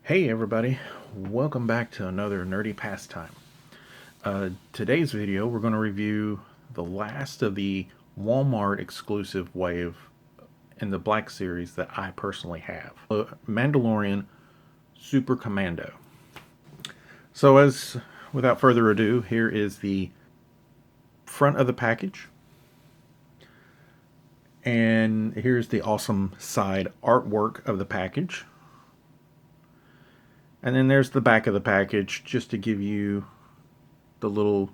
Hey everybody, welcome back to another nerdy pastime. Today's video we're going to review the last of the Walmart exclusive wave in the Black Series that I personally have. Mandalorian Super Commando. So without further ado, here is the front of the package. And here's the awesome side artwork of the package. And then there's the back of the package, just to give you the little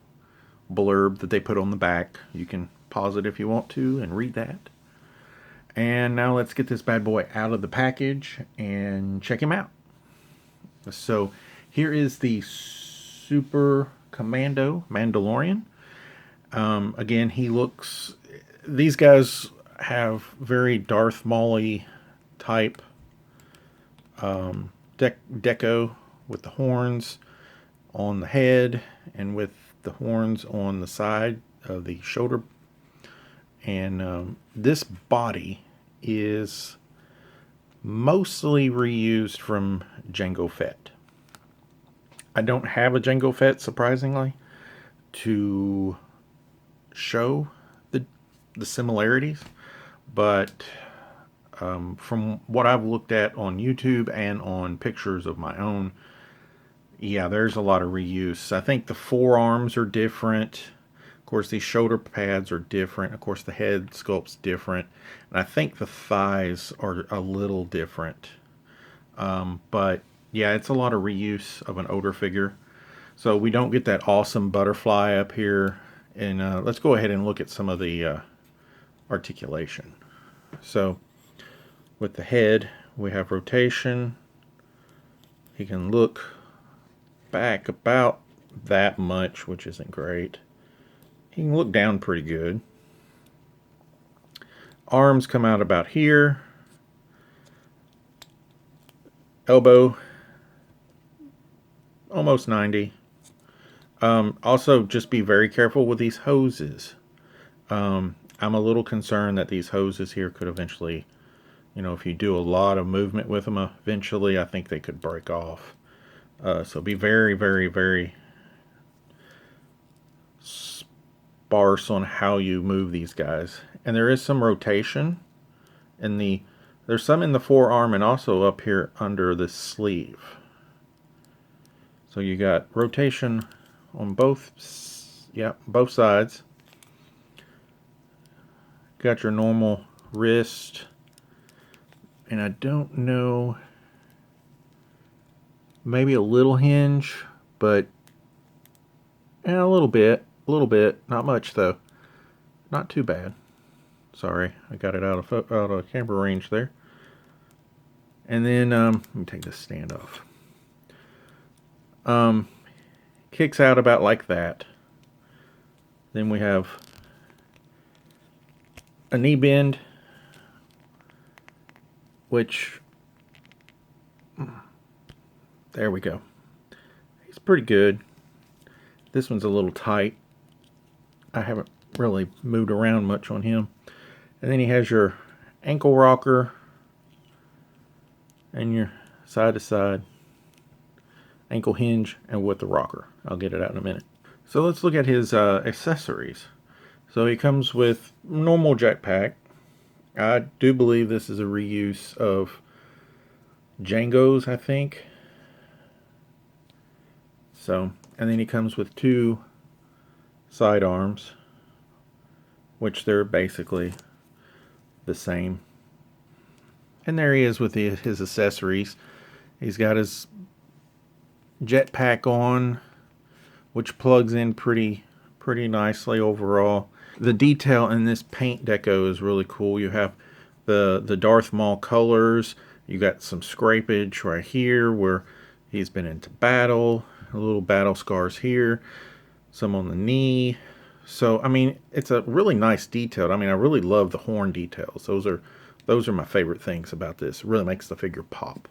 blurb that they put on the back. You can pause it if you want to and read that. And now let's get this bad boy out of the package and check him out. So here is the Super Commando Mandalorian. Again, these guys have very Darth Maul-y type deco with the horns on the head and with the horns on the side of the shoulder. And this body is mostly reused from Jango Fett. I don't have a Jango Fett, surprisingly, to show the similarities, but from what I've looked at on YouTube and on pictures of my own, yeah, there's a lot of reuse. I think the forearms are different. Of course, these shoulder pads are different. Of course, the head sculpt's different. And I think the thighs are a little different. But yeah, it's a lot of reuse of an older figure. So we don't get that awesome butterfly up here. And let's go ahead and look at some of the articulation. So with the head, we have rotation. He can look back about that much, which isn't great. He can look down pretty good. Arms come out about here. Elbow, almost 90. Also, just be very careful with these hoses. I'm a little concerned that these hoses here could eventually, if you do a lot of movement with them, eventually I think they could break off. So be very, very, very sparse on how you move these guys. And there is some rotation there's some in the forearm and also up here under the sleeve. So you got rotation on both sides. Got your normal wrist. And I don't know, maybe a little hinge, but a little bit, not much though. Not too bad. Sorry, I got it out of camera range there. And then let me take this stand off. Kicks out about like that. Then we have a knee bend, which, there we go. He's pretty good. This one's a little tight. I haven't really moved around much on him. And then he has your ankle rocker and your side to side ankle hinge and with the rocker. I'll get it out in a minute. So let's look at his accessories. So he comes with normal jetpack. I do believe this is a reuse of Jango's, I think. So, and then he comes with two sidearms, which they're basically the same. And there he is with his accessories. He's got his jetpack on, which plugs in pretty nicely overall. The detail in this paint deco is really cool. You have the Darth Maul colors. You got some scrapage right here where he's been into battle. A little battle scars here. Some on the knee. So, I mean, it's a really nice detail. I mean, I really love the horn details. Those are my favorite things about this. It really makes the figure pop.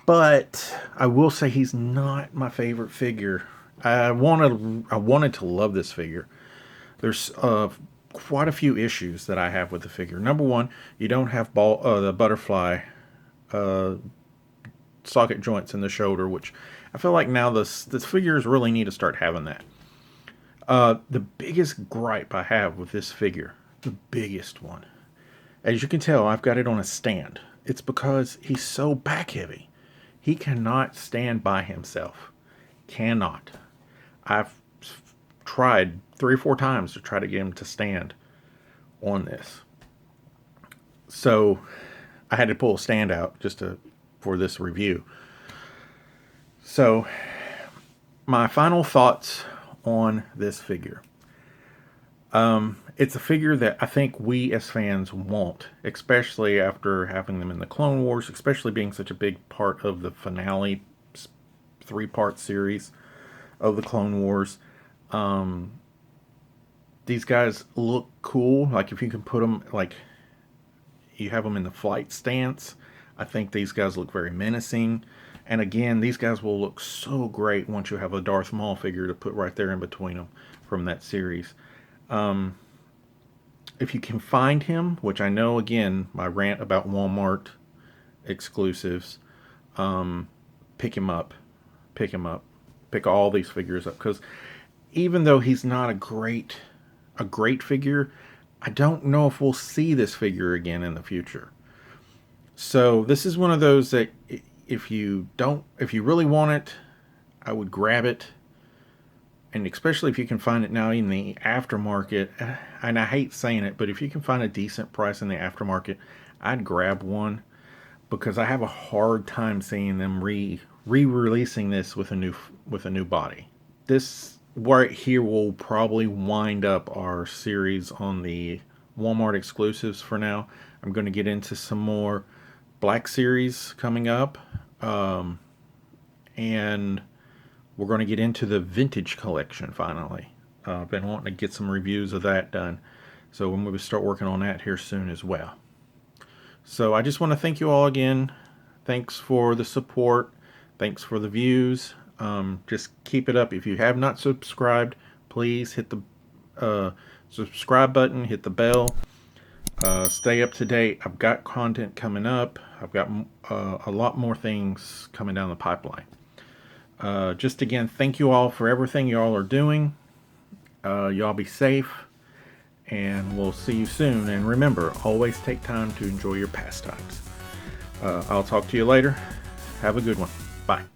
But I will say he's not my favorite figure. I wanted to love this figure. There's quite a few issues that I have with the figure. Number one, you don't have the butterfly socket joints in the shoulder, which I feel like now the figures really need to start having that. The biggest gripe I have with this figure, the biggest one, as you can tell, I've got it on a stand. It's because he's so back heavy. He cannot stand by himself. Cannot. I've tried 3 or 4 times to try to get him to stand on this. So I had to pull a stand out for this review. So my final thoughts on this figure. It's a figure that I think we as fans want, especially after having them in the Clone Wars, especially being such a big part of the finale 3-part series of the Clone Wars. These guys look cool. Like if you can put them, like you have them in the flight stance, I think these guys look very menacing. And again, these guys will look so great once you have a Darth Maul figure to put right there in between them from that series. If you can find him, which I know, again, my rant about Walmart exclusives, pick him up. Pick him up. Pick all these figures up. Because even though he's not a great figure, I don't know if we'll see this figure again in the future. So this is one of those that if you really want it, I would grab it. And especially if you can find it now in the aftermarket, and I hate saying it, but if you can find a decent price in the aftermarket, I'd grab one, because I have a hard time seeing them re-releasing this with a new body. This right here will probably wind up our series on the Walmart exclusives for now. I'm going to get into some more Black Series coming up, and we're going to get into the vintage collection finally. I've been wanting to get some reviews of that done, so we're going to start working on that here soon as well. So I just want to thank you all again. Thanks for the support. Thanks for the views. Just keep it up. If you have not subscribed, please hit the subscribe button, hit the bell. Stay up to date. I've got content coming up. I've got a lot more things coming down the pipeline. Just again, thank you all for everything y'all are doing. Y'all be safe, and we'll see you soon. And remember, always take time to enjoy your pastimes. I'll talk to you later. Have a good one. Bye.